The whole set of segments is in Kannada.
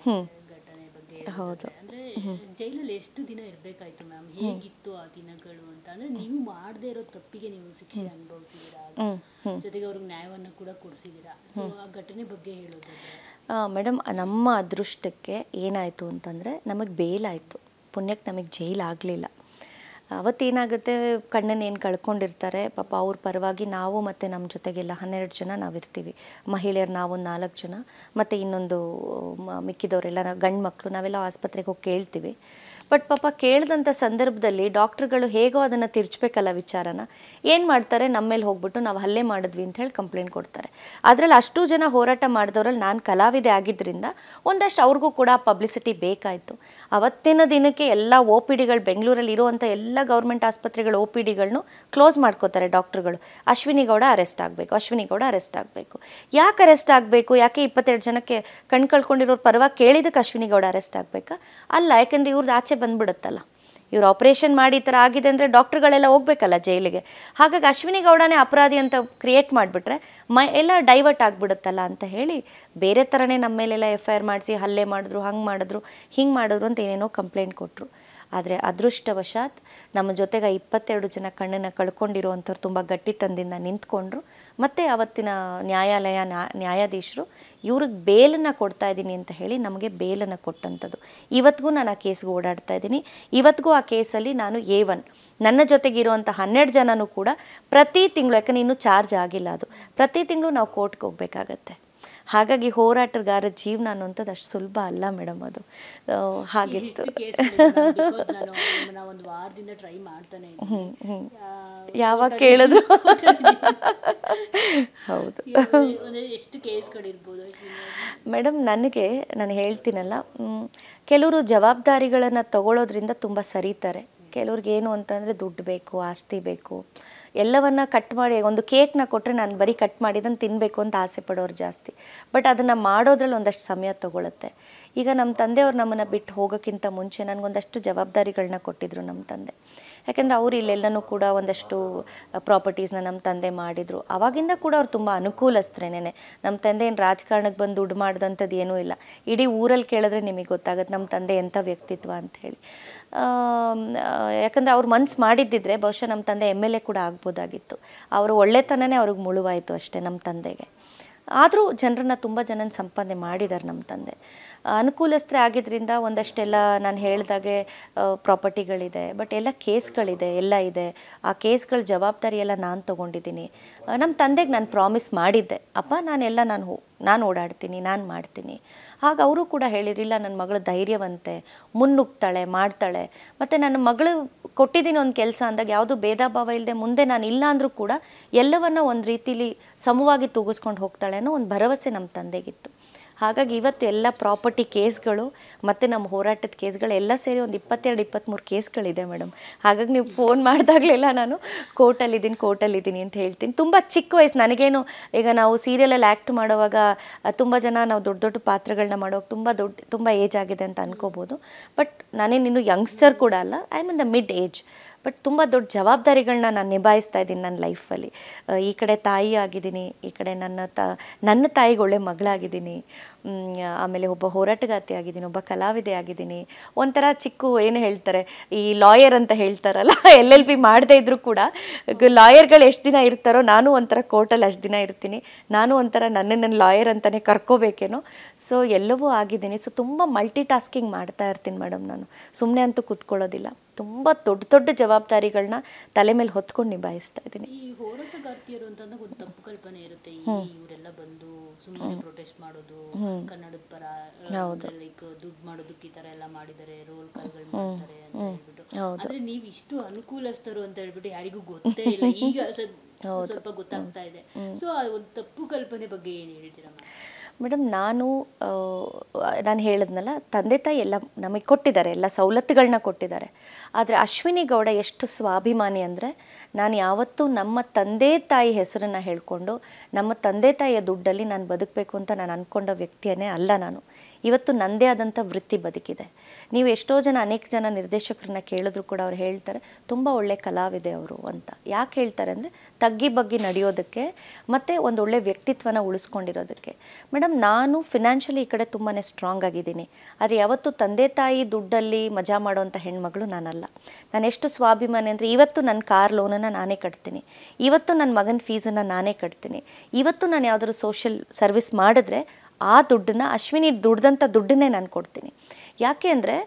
ಘಟನೆ ಬಗ್ಗೆ ಹೇಳೋದಾದ್ರೆ ಅಂದ್ರೆ ಜೈಲಲ್ಲಿ ಎಷ್ಟು ದಿನ ಇರಬೇಕಾಯ್ತು ಮ್ಯಾಮ್, ಹೇಗಿತ್ತು ಆ ದಿನಗಳು ಅಂತ? ಅಂದ್ರೆ ನೀವು ಮಾಡದೇ ಇರೋ ತಪ್ಪಿಗೆ ನೀವು ಶಿಕ್ಷೆ ಅನುಭವಿಸಿದ್ದೀರಾ, ಜೊತೆಗೆ ಅವ್ರಿಗೆ ನ್ಯಾಯವನ್ನು ಕೂಡ ಕೊಡಿಸಿದ್ದೀರಾ. ಸೊ ಆ ಘಟನೆ ಬಗ್ಗೆ ಹೇಳೋದಾದ್ರೆ ಮೇಡಮ್, ನಮ್ಮ ಅದೃಷ್ಟಕ್ಕೆ ಏನಾಯಿತು ಅಂತಂದರೆ ನಮಗೆ ಬೇಲಾಯಿತು, ಪುಣ್ಯಕ್ಕೆ ನಮಗೆ ಜೈಲು ಆಗಲಿಲ್ಲ. ಅವತ್ತೇನಾಗುತ್ತೆ, ಕಣ್ಣನ್ನು ಏನು ಕಳ್ಕೊಂಡಿರ್ತಾರೆ ಪಾಪ, ಅವ್ರ ಪರವಾಗಿ ನಾವು ಮತ್ತು ನಮ್ಮ ಜೊತೆಗೆಲ್ಲ 12 ಜನ ನಾವಿರ್ತೀವಿ. ಮಹಿಳೆಯರು ನಾವೊಂದು 4 ಜನ, ಮತ್ತು ಇನ್ನೊಂದು ಮಿಕ್ಕಿದವರೆಲ್ಲ ಗಂಡು ಮಕ್ಕಳು, ನಾವೆಲ್ಲ ಆಸ್ಪತ್ರೆಗೆ ಹೋಗಿ ಕೇಳ್ತೀವಿ. ಬಟ್ ಪಾಪ ಕೇಳಿದಂಥ ಸಂದರ್ಭದಲ್ಲಿ ಡಾಕ್ಟ್ರುಗಳು ಹೇಗೋ ಅದನ್ನು ತಿರ್ಚಬೇಕಲ್ಲ ವಿಚಾರನ, ಏನು ಮಾಡ್ತಾರೆ, ನಮ್ಮ ಮೇಲೆ ಹೋಗ್ಬಿಟ್ಟು ನಾವು ಹಲ್ಲೆ ಮಾಡಿದ್ವಿ ಅಂತ ಹೇಳಿ ಕಂಪ್ಲೇಂಟ್ ಕೊಡ್ತಾರೆ. ಅದರಲ್ಲಿ ಅಷ್ಟು ಜನ ಹೋರಾಟ ಮಾಡಿದವರಲ್ಲಿ ನಾನು ಕಲಾವಿದೆ ಆಗಿದ್ದರಿಂದ ಒಂದಷ್ಟು ಅವ್ರಿಗೂ ಕೂಡ ಪಬ್ಲಿಸಿಟಿ ಬೇಕಾಯಿತು. ಅವತ್ತಿನ ದಿನಕ್ಕೆ ಎಲ್ಲ ಒ ಪಿ ಡಿಗಳು, ಬೆಂಗಳೂರಲ್ಲಿ ಇರುವಂಥ ಎಲ್ಲ ಗೌರ್ಮೆಂಟ್ ಆಸ್ಪತ್ರೆಗಳು ಒ ಪಿ ಡಿಗಳನ್ನು ಕ್ಲೋಸ್ ಮಾಡ್ಕೋತಾರೆ ಡಾಕ್ಟ್ರುಗಳು. ಅಶ್ವಿನಿ ಗೌಡ ಅರೆಸ್ಟ್ ಆಗಬೇಕು, ಅಶ್ವಿನಿ ಗೌಡ ಅರೆಸ್ಟ್ ಆಗಬೇಕು. ಯಾಕೆ ಅರೆಸ್ಟ್ ಆಗಬೇಕು? ಯಾಕೆ 22 ಜನಕ್ಕೆ ಕಣ್ ಕಳ್ಕೊಂಡಿರೋರು ಪರವಾಗಿ ಕೇಳಿದಕ್ಕೆ ಅಶ್ವಿನಿ ಗೌಡ ಅರೆಸ್ಟ್ ಆಗಬೇಕಾ? ಅಲ್ಲ, ಯಾಕೆಂದರೆ ಇವ್ರದ್ದು ಆಚೆ ಬಂದ್ಬಿಡುತ್ತಲ್ಲ. ಇವ್ರು ಆಪ್ರೇಷನ್ ಮಾಡಿ ಈ ಥರ ಆಗಿದೆ ಅಂದರೆ ಡಾಕ್ಟ್ರುಗಳೆಲ್ಲ ಹೋಗ್ಬೇಕಲ್ಲ ಜೈಲಿಗೆ. ಹಾಗಾಗಿ ಅಶ್ವಿನಿ ಗೌಡನೇ ಅಪರಾಧಿ ಅಂತ ಕ್ರಿಯೇಟ್ ಮಾಡಿಬಿಟ್ರೆ ಎಲ್ಲ ಡೈವರ್ಟ್ ಆಗಿಬಿಡುತ್ತಲ್ಲ ಅಂತ ಹೇಳಿ ಬೇರೆ ಥರನೇ ನಮ್ಮ ಮೇಲೆಲ್ಲ FIR ಮಾಡಿಸಿ ಹಲ್ಲೆ ಮಾಡಿದ್ರು, ಹಂಗೆ ಮಾಡಿದ್ರು, ಹಿಂಗೆ ಮಾಡಿದ್ರು ಅಂತ ಏನೇನೋ ಕಂಪ್ಲೇಂಟ್ ಕೊಟ್ಟರು. ಆದರೆ ಅದೃಷ್ಟವಶಾತ್ ನಮ್ಮ ಜೊತೆಗೆ 22 ಜನ ಕಣ್ಣನ್ನು ಕಳ್ಕೊಂಡಿರುವಂಥವ್ರು ತುಂಬ ಗಟ್ಟಿತನದಿಂದ ನಿಂತ್ಕೊಂಡ್ರು. ಮತ್ತು ಅವತ್ತಿನ ನ್ಯಾಯಾಧೀಶರು ಇವ್ರಿಗೆ ಬೇಲನ್ನು ಕೊಡ್ತಾ ಇದ್ದೀನಿ ಅಂತ ಹೇಳಿ ನಮಗೆ ಬೇಲನ್ನು ಕೊಟ್ಟಂಥದ್ದು. ಇವತ್ತಿಗೂ ನಾನು ಆ ಕೇಸ್ಗೆ ಓಡಾಡ್ತಾ ಇದ್ದೀನಿ. ಇವತ್ತಿಗೂ ಆ ಕೇಸಲ್ಲಿ ನಾನು A1, ನನ್ನ ಜೊತೆಗಿರುವಂಥ 12 ಜನನೂ ಕೂಡ ಪ್ರತಿ ತಿಂಗಳು, ಯಾಕಂದರೆ ಇನ್ನೂ ಚಾರ್ಜ್ ಆಗಿಲ್ಲ ಅದು, ಪ್ರತಿ ತಿಂಗಳು ನಾವು ಕೋರ್ಟ್ಗೆ ಹೋಗಬೇಕಾಗತ್ತೆ. ಹಾಗಾಗಿ ಹೋರಾಟಗಾರ ಜೀವನ ಅನ್ನೋಂಥದ್ದು ಅಷ್ಟು ಸುಲಭ ಅಲ್ಲ ಮೇಡಮ್, ಅದು ಹಾಗಿತ್ತು. ಒಂದು ವಾರದಿಂದ ಟ್ರೈ ಮಾಡ್ತಾನೆ ಯಾವಾಗ ಕೇಳಿದ್ರು ಹೌದು. ಎಷ್ಟು ಕೇಸ್ಗಳಿರ್ಬೋದು ಮೇಡಮ್? ನಾನು ಹೇಳ್ತೀನಲ್ಲ, ಕೆಲವರು ಜವಾಬ್ದಾರಿಗಳನ್ನು ತಗೊಳ್ಳೋದ್ರಿಂದ ತುಂಬ ಸರಿತಾರೆ. ಕೆಲವ್ರಿಗೇನು ಅಂತಂದರೆ ದುಡ್ಡು ಬೇಕು, ಆಸ್ತಿ ಬೇಕು, ಎಲ್ಲವನ್ನ ಕಟ್ ಮಾಡಿ ಒಂದು ಕೇಕ್ನ ಕೊಟ್ಟರೆ ನಾನು ಬರೀ ಕಟ್ ಮಾಡಿದ್ದನ್ನು ತಿನ್ನಬೇಕು ಅಂತ ಆಸೆ ಪಡೋರು ಜಾಸ್ತಿ. ಬಟ್ ಅದನ್ನು ಮಾಡೋದ್ರಲ್ಲಿ ಒಂದಷ್ಟು ಸಮಯ ತೊಗೊಳುತ್ತೆ. ಈಗ ನಮ್ಮ ತಂದೆಯವ್ರು ನಮ್ಮನ್ನು ಬಿಟ್ಟು ಹೋಗೋಕ್ಕಿಂತ ಮುಂಚೆ ನನಗೊಂದಷ್ಟು ಜವಾಬ್ದಾರಿಗಳನ್ನ ಕೊಟ್ಟಿದ್ರು ನಮ್ಮ ತಂದೆ. ಯಾಕೆಂದರೆ ಅವ್ರು ಇಲ್ಲೆಲ್ಲನೂ ಕೂಡ ಒಂದಷ್ಟು ಪ್ರಾಪರ್ಟೀಸ್ನ ನಮ್ಮ ತಂದೆ ಮಾಡಿದರು. ಆವಾಗಿಂದ ಕೂಡ ಅವ್ರು ತುಂಬ ಅನುಕೂಲಸ್ಥರೇನೆ. ನಮ್ಮ ತಂದೆ ಏನು ರಾಜಕಾರಣಕ್ಕೆ ಬಂದು ದುಡ್ಡು ಮಾಡಿದಂಥದ್ದು ಏನೂ ಇಲ್ಲ. ಇಡೀ ಊರಲ್ಲಿ ಕೇಳಿದ್ರೆ ನಿಮಗೆ ಗೊತ್ತಾಗುತ್ತೆ ನಮ್ಮ ತಂದೆ ಎಂಥ ವ್ಯಕ್ತಿತ್ವ ಅಂಥೇಳಿ. ಯಾಕಂದರೆ ಅವ್ರು ಮನ್ಸು ಮಾಡಿದ್ದಿದ್ರೆ ಬಹುಶಃ ನಮ್ಮ ತಂದೆ MLA ಕೂಡ ಆಗ್ಬೋದಾಗಿತ್ತು. ಅವರು ಒಳ್ಳೆತನನೇ ಅವ್ರಿಗೆ ಮುಳುವಾಯಿತು ಅಷ್ಟೇ ನಮ್ಮ ತಂದೆಗೆ. ಆದರೂ ಜನರನ್ನ ತುಂಬ ಜನನ ಸಂಪಾದನೆ ಮಾಡಿದ್ದಾರೆ ನಮ್ಮ ತಂದೆ. ಅನುಕೂಲಸ್ಥರೇ ಆಗಿದ್ದರಿಂದ ಒಂದಷ್ಟೆಲ್ಲ ನಾನು ಹೇಳಿದಾಗೆ ಪ್ರಾಪರ್ಟಿಗಳಿದೆ, ಬಟ್ ಎಲ್ಲ ಕೇಸ್ಗಳಿದೆ, ಎಲ್ಲ ಇದೆ. ಆ ಕೇಸ್ಗಳ ಜವಾಬ್ದಾರಿ ಎಲ್ಲ ನಾನು ತೊಗೊಂಡಿದ್ದೀನಿ. ನಮ್ಮ ತಂದೆಗೆ ನಾನು ಪ್ರಾಮಿಸ್ ಮಾಡಿದ್ದೆ, ಅಪ್ಪ ನಾನು ಓಡಾಡ್ತೀನಿ, ನಾನು ಮಾಡ್ತೀನಿ. ಆಗ ಅವರು ಕೂಡ ಹೇಳಿರಲಿಲ್ಲ, ನನ್ನ ಮಗಳು ಧೈರ್ಯವಂತೆ, ಮುನ್ನುಗ್ತಾಳೆ, ಮಾಡ್ತಾಳೆ. ಮತ್ತು ನನ್ನ ಮಗಳು ಕೊಟ್ಟಿದ್ದೀನಿ ಒಂದು ಕೆಲಸ ಅಂದಾಗ ಯಾವುದೂ ಭೇದ ಭಾವ ಇಲ್ಲದೆ ಮುಂದೆ ನಾನು ಇಲ್ಲ ಅಂದರೂ ಕೂಡ ಎಲ್ಲವನ್ನ ಒಂದು ರೀತಿಲಿ ಸಮವಾಗಿ ತೂಗಿಸ್ಕೊಂಡು ಹೋಗ್ತಾಳೆ ಅನ್ನೋ ಒಂದು ಭರವಸೆ ನಮ್ಮ ತಂದೆಗಿತ್ತು. ಹಾಗಾಗಿ ಇವತ್ತು ಎಲ್ಲ ಪ್ರಾಪರ್ಟಿ ಕೇಸ್ಗಳು ಮತ್ತು ನಮ್ಮ ಹೋರಾಟದ ಕೇಸ್ಗಳು ಎಲ್ಲ ಸೇರಿ ಒಂದು 22-23 ಕೇಸ್ಗಳಿದೆ ಮೇಡಮ್. ಹಾಗಾಗಿ ನೀವು ಫೋನ್ ಮಾಡಿದಾಗಲೆಲ್ಲ ನಾನು ಕೋರ್ಟಲ್ಲಿದ್ದೀನಿ ಅಂತ ಹೇಳ್ತೀನಿ. ತುಂಬ ಚಿಕ್ಕ ವಯಸ್ಸು ನನಗೇನು, ಈಗ ನಾವು ಸೀರಿಯಲಲ್ಲಿ ಆ್ಯಕ್ಟ್ ಮಾಡೋವಾಗ ತುಂಬ ಜನ ನಾವು ದೊಡ್ಡ ದೊಡ್ಡ ಪಾತ್ರಗಳನ್ನ ಮಾಡೋವಾಗ ತುಂಬ ಏಜ್ ಆಗಿದೆ ಅಂತ ಅನ್ಕೋಬೋದು. ಬಟ್ ನಾನೇನಿನ್ನೂ ಯಂಗ್ಸ್ಟರ್ ಕೂಡ ಅಲ್ಲ, I am in the mid age. But ತುಂಬ ದೊಡ್ಡ ಜವಾಬ್ದಾರಿಗಳನ್ನ ನಾನು ನಿಭಾಯಿಸ್ತಾ ಇದ್ದೀನಿ ನನ್ನ ಲೈಫಲ್ಲಿ. ಈ ಕಡೆ ತಾಯಿ ಆಗಿದ್ದೀನಿ, ಈ ಕಡೆ ನನ್ನ ತಾಯಿಗೆ ಒಳ್ಳೆ ಮಗಳಾಗಿದ್ದೀನಿ, ಆಮೇಲೆ ಒಬ್ಬ ಹೋರಾಟಗಾರ್ತಿ ಆಗಿದ್ದೀನಿ, ಒಬ್ಬ ಕಲಾವಿದೆ ಆಗಿದ್ದೀನಿ. ಒಂಥರ ಏನು ಹೇಳ್ತಾರೆ, ಈ ಲಾಯರ್ ಅಂತ ಹೇಳ್ತಾರಲ್ಲ, LLB ಮಾಡದೇ ಇದ್ದರೂ ಕೂಡ ಲಾಯರ್ಗಳು ಎಷ್ಟು ದಿನ ಇರ್ತಾರೋ ನಾನು ಒಂಥರ ಕೋರ್ಟಲ್ಲಿ ಅಷ್ಟು ದಿನ ಇರ್ತೀನಿ. ನಾನು ಒಂಥರ ನನ್ನ ಲಾಯರ್ ಅಂತಲೇ ಕರ್ಕೋಬೇಕೇನೋ. ಸೊ ಎಲ್ಲವೂ ಆಗಿದ್ದೀನಿ. ಸೊ ತುಂಬ ಮಲ್ಟಿ ಟಾಸ್ಕಿಂಗ್ ಮಾಡ್ತಾ ಇರ್ತೀನಿ ಮೇಡಮ್. ನಾನು ಸುಮ್ಮನೆ ಅಂತೂ ಕೂತ್ಕೊಳ್ಳೋದಿಲ್ಲ. ತುಂಬ ದೊಡ್ಡ ಜವಾಬ್ದಾರಿಗಳನ್ನ ತಲೆ ಮೇಲೆ ಹೊತ್ಕೊಂಡು ನಿಭಾಯಿಸ್ತಾ ಇದ್ದೀನಿ. ಈ ಹೋರಾಟಗಾರ್ತಿಯರು ಅಂತಂದಾಗ ಒಂದು ತಪ್ಪು ಕಲ್ಪನೆ ಇರುತ್ತೆ, ಇವರೆಲ್ಲ ಬಂದು ಸುಮ್ಮನೆ ಪ್ರೊಟೆಸ್ಟ್ ಮಾಡೋದು, ಕನ್ನಡದ ಪರ ಲೈಕ್ ದುಡ್ಡು ಮಾಡೋದಕ್ಕೆ ಈ ತರ ಎಲ್ಲ ಮಾಡಿದ್ದಾರೆ, ರೋಲ್ ಕಾಲ್ಗಳು ಮಾಡ್ತಾರೆ ಅಂತ ಹೇಳ್ಬಿಟ್ಟು. ಆದ್ರೆ ನೀವು ಇಷ್ಟು ಅನುಕೂಲಸ್ಥರು ಅಂತ ಹೇಳ್ಬಿಟ್ಟು ಯಾರಿಗೂ ಗೊತ್ತೇ ಇಲ್ಲ, ಈಗ ಸ್ವಲ್ಪ ಗೊತ್ತಾಗ್ತಾ ಇದೆ. ಸೊ ಆ ಒಂದು ತಪ್ಪು ಕಲ್ಪನೆ ಬಗ್ಗೆ ಏನು ಹೇಳ್ತೀರಾ ಮೇಡಮ್? ನಾನು ಹೇಳಿದ್ನಲ್ಲ, ತಂದೆ ತಾಯಿ ಎಲ್ಲ ನಮಗೆ ಕೊಟ್ಟಿದ್ದಾರೆ, ಎಲ್ಲ ಸವಲತ್ತುಗಳನ್ನ ಕೊಟ್ಟಿದ್ದಾರೆ. ಆದರೆ ಅಶ್ವಿನಿ ಗೌಡ ಎಷ್ಟು ಸ್ವಾಭಿಮಾನಿ ಅಂದರೆ, ನಾನು ಯಾವತ್ತೂ ನಮ್ಮ ತಂದೆ ತಾಯಿ ಹೆಸರನ್ನು ಹೇಳಿಕೊಂಡು ನಮ್ಮ ತಂದೆ ತಾಯಿಯ ದುಡ್ಡಲ್ಲಿ ನಾನು ಬದುಕಬೇಕು ಅಂತ ನಾನು ಅಂದ್ಕೊಂಡ ವ್ಯಕ್ತಿಯೇ ಅಲ್ಲ ನಾನು. ಇವತ್ತು ನನ್ನದೇ ಆದಂಥ ವೃತ್ತಿ ಬದುಕಿದೆ. ನೀವು ಎಷ್ಟೋ ಜನ, ಅನೇಕ ಜನ ನಿರ್ದೇಶಕರನ್ನ ಕೇಳಿದ್ರು ಕೂಡ ಅವ್ರು ಹೇಳ್ತಾರೆ ತುಂಬ ಒಳ್ಳೆ ಕಲಾವಿದೆ ಅವರು ಅಂತ. ಯಾಕೆ ಹೇಳ್ತಾರೆ ಅಂದರೆ ತಗ್ಗಿ ಬಗ್ಗಿ ನಡೆಯೋದಕ್ಕೆ ಮತ್ತು ಒಂದು ಒಳ್ಳೆ ವ್ಯಕ್ತಿತ್ವನ ಉಳಿಸ್ಕೊಂಡಿರೋದಕ್ಕೆ. ಮೇಡಮ್, ಮೇಡಮ್ ನಾನು ಫಿನಾನ್ಷಿಯಲಿ ಈ ಕಡೆ ತುಂಬಾ ಸ್ಟ್ರಾಂಗ್ ಆಗಿದ್ದೀನಿ, ಆದರೆ ಯಾವತ್ತೂ ತಂದೆ ತಾಯಿ ದುಡ್ಡಲ್ಲಿ ಮಜಾ ಮಾಡೋವಂಥ ಹೆಣ್ಮಗಳು ನಾನಲ್ಲ. ನಾನು ಎಷ್ಟು ಸ್ವಾಭಿಮಾನಿ ಅಂದರೆ ಇವತ್ತು ನನ್ನ ಕಾರ್ ಲೋನನ್ನು ನಾನೇ ಕಟ್ತೀನಿ, ಇವತ್ತು ನನ್ನ ಮಗನ ಫೀಸನ್ನು ನಾನೇ ಕಟ್ತೀನಿ, ಇವತ್ತು ನಾನು ಯಾವುದಾದ್ರು ಸೋಷಿಯಲ್ ಸರ್ವಿಸ್ ಮಾಡಿದ್ರೆ ಆ ದುಡ್ಡನ್ನು ಅಶ್ವಿನಿ ದುಡ್ದಂಥ ದುಡ್ಡನ್ನೇ ನಾನು ಕೊಡ್ತೀನಿ. ಯಾಕೆ ಅಂದರೆ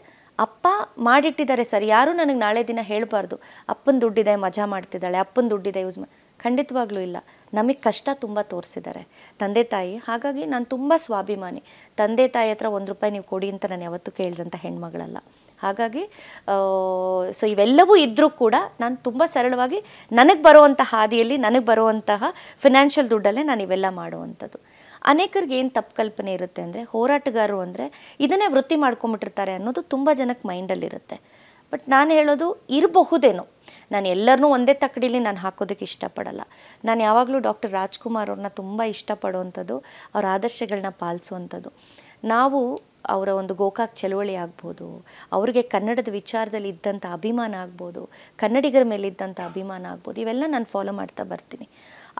ಅಪ್ಪ ಮಾಡಿಟ್ಟಿದ್ದಾರೆ ಸರ್, ಯಾರೂ ನನಗೆ ನಾಳೆ ದಿನ ಹೇಳಬಾರ್ದು ಅಪ್ಪನ ದುಡ್ಡಿದೆ ಮಜಾ ಮಾಡ್ತಿದ್ದಾಳೆ, ಅಪ್ಪನ ದುಡ್ಡಿದೆ ಯೂಸ್ ಖಂಡಿತವಾಗ್ಲೂ ಇಲ್ಲ. ನಮಗೆ ಕಷ್ಟ ತುಂಬ ತೋರಿಸಿದ್ದಾರೆ ತಂದೆ ತಾಯಿ. ಹಾಗಾಗಿ ನಾನು ತುಂಬ ಸ್ವಾಭಿಮಾನಿ. ತಂದೆ ತಾಯಿ ಹತ್ರ ₹1 ನೀವು ಕೊಡಿ ಅಂತ ನಾನು ಯಾವತ್ತೂ ಕೇಳಿದಂಥ ಹೆಣ್ಮಗಳಲ್ಲ. ಹಾಗಾಗಿ ಸೊ ಇವೆಲ್ಲವೂ ಇದ್ದರೂ ಕೂಡ ನಾನು ತುಂಬ ಸರಳವಾಗಿ ನನಗೆ ಬರುವಂಥ ಹಾದಿಯಲ್ಲಿ ನನಗೆ ಬರುವಂತಹ ಫಿನಾನ್ಷಿಯಲ್ ದುಡ್ಡಲ್ಲೇ ನಾನು ಇವೆಲ್ಲ ಮಾಡುವಂಥದ್ದು. ಅನೇಕರಿಗೆ ಏನು ತಪ್ಪು ಕಲ್ಪನೆ ಇರುತ್ತೆ ಅಂದರೆ ಹೋರಾಟಗಾರರು ಅಂದರೆ ಇದನ್ನೇ ವೃತ್ತಿ ಮಾಡ್ಕೊಂಬಿಟ್ಟಿರ್ತಾರೆ ಅನ್ನೋದು ತುಂಬ ಜನಕ್ಕೆ ಮೈಂಡಲ್ಲಿರುತ್ತೆ. ಬಟ್ ನಾನು ಹೇಳೋದು ಇರಬಹುದೇನೋ, ನಾನು ಎಲ್ಲರನ್ನೂ ಒಂದೇ ತಕ್ಕಡಿಲಿ ನಾನು ಹಾಕೋದಕ್ಕೆ ಇಷ್ಟಪಡಲ್ಲ. ನಾನು ಯಾವಾಗಲೂ ಡಾಕ್ಟರ್ ರಾಜ್ಕುಮಾರ್ ಅವ್ರನ್ನ ತುಂಬ ಇಷ್ಟಪಡುವಂಥದ್ದು, ಅವ್ರ ಆದರ್ಶಗಳನ್ನ ಪಾಲಿಸುವಂಥದ್ದು. ನಾವು ಅವರ ಒಂದು ಗೋಕಾಕ್ ಚಳುವಳಿ ಆಗ್ಬೋದು, ಅವ್ರಿಗೆ ಕನ್ನಡದ ವಿಚಾರದಲ್ಲಿ ಇದ್ದಂಥ ಅಭಿಮಾನ ಆಗ್ಬೋದು, ಕನ್ನಡಿಗರ ಮೇಲೆ ಇದ್ದಂಥ ಅಭಿಮಾನ ಆಗ್ಬೋದು, ಇವೆಲ್ಲ ನಾನು ಫಾಲೋ ಮಾಡ್ತಾ ಬರ್ತೀನಿ.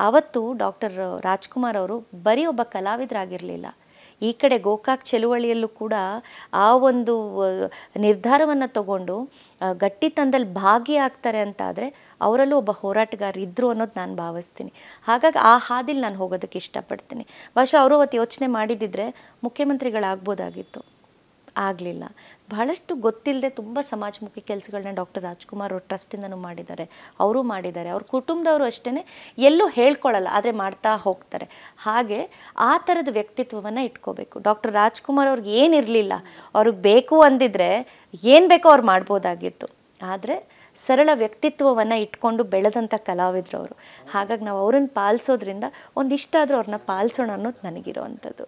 ಆವತ್ತು ಡಾಕ್ಟರ್ ರಾಜ್ಕುಮಾರ್ ಅವರು ಬರೀ ಒಬ್ಬ ಕಲಾವಿದರಾಗಿರಲಿಲ್ಲ, ಈ ಕಡೆ ಗೋಕಾಕ್ ಚಳುವಳಿಯಲ್ಲೂ ಕೂಡ ಆ ಒಂದು ನಿರ್ಧಾರವನ್ನು ತಗೊಂಡು ಗಟ್ಟಿತನದಲ್ಲಿ ಭಾಗಿಯಾಗ್ತಾರೆ ಅಂತಾದರೆ ಅವರಲ್ಲೂ ಒಬ್ಬ ಹೋರಾಟಗಾರ ಇದ್ದರು ಅನ್ನೋದು ನಾನು ಭಾವಿಸ್ತೀನಿ. ಹಾಗಾಗಿ ಆ ಹಾದಿಲಿ ನಾನು ಹೋಗೋದಕ್ಕೆ ಇಷ್ಟಪಡ್ತೀನಿ. ಬಹುಶಃ ಅವರು ಅವತ್ತು ಯೋಚನೆ ಮಾಡಿದ್ದಿದ್ರೆ ಮುಖ್ಯಮಂತ್ರಿಗಳಾಗ್ಬೋದಾಗಿತ್ತು, ಆಗಲಿಲ್ಲ. ಬಹಳಷ್ಟು ಗೊತ್ತಿಲ್ಲದೆ ತುಂಬ ಸಮಾಜಮುಖಿ ಕೆಲಸಗಳನ್ನ ಡಾಕ್ಟರ್ ರಾಜ್ಕುಮಾರ್ ಅವ್ರ ಟ್ರಸ್ಟಿಂದನೂ ಮಾಡಿದ್ದಾರೆ, ಅವರು ಮಾಡಿದ್ದಾರೆ. ಅವ್ರ ಕುಟುಂಬದವರು ಅಷ್ಟೇ ಎಲ್ಲೂ ಹೇಳ್ಕೊಳ್ಳಲ್ಲ, ಆದರೆ ಮಾಡ್ತಾ ಹೋಗ್ತಾರೆ. ಹಾಗೆ ಆ ಥರದ ವ್ಯಕ್ತಿತ್ವವನ್ನು ಇಟ್ಕೋಬೇಕು. ಡಾಕ್ಟರ್ ರಾಜ್ಕುಮಾರ್ ಅವ್ರಿಗೆ ಏನಿರಲಿಲ್ಲ, ಅವ್ರಿಗೆ ಬೇಕು ಅಂದಿದ್ರೆ ಏನು ಬೇಕೋ ಅವ್ರು ಮಾಡ್ಬೋದಾಗಿತ್ತು. ಆದರೆ ಸರಳ ವ್ಯಕ್ತಿತ್ವವನ್ನು ಇಟ್ಕೊಂಡು ಬೆಳೆದಂಥ ಕಲಾವಿದರು ಅವರು. ಹಾಗಾಗಿ ನಾವು ಅವ್ರನ್ನ ಪಾಲಿಸೋದ್ರಿಂದ ಒಂದಿಷ್ಟಾದರೂ ಅವ್ರನ್ನ ಪಾಲಿಸೋಣ ಅನ್ನೋದು ನನಗಿರೋವಂಥದ್ದು.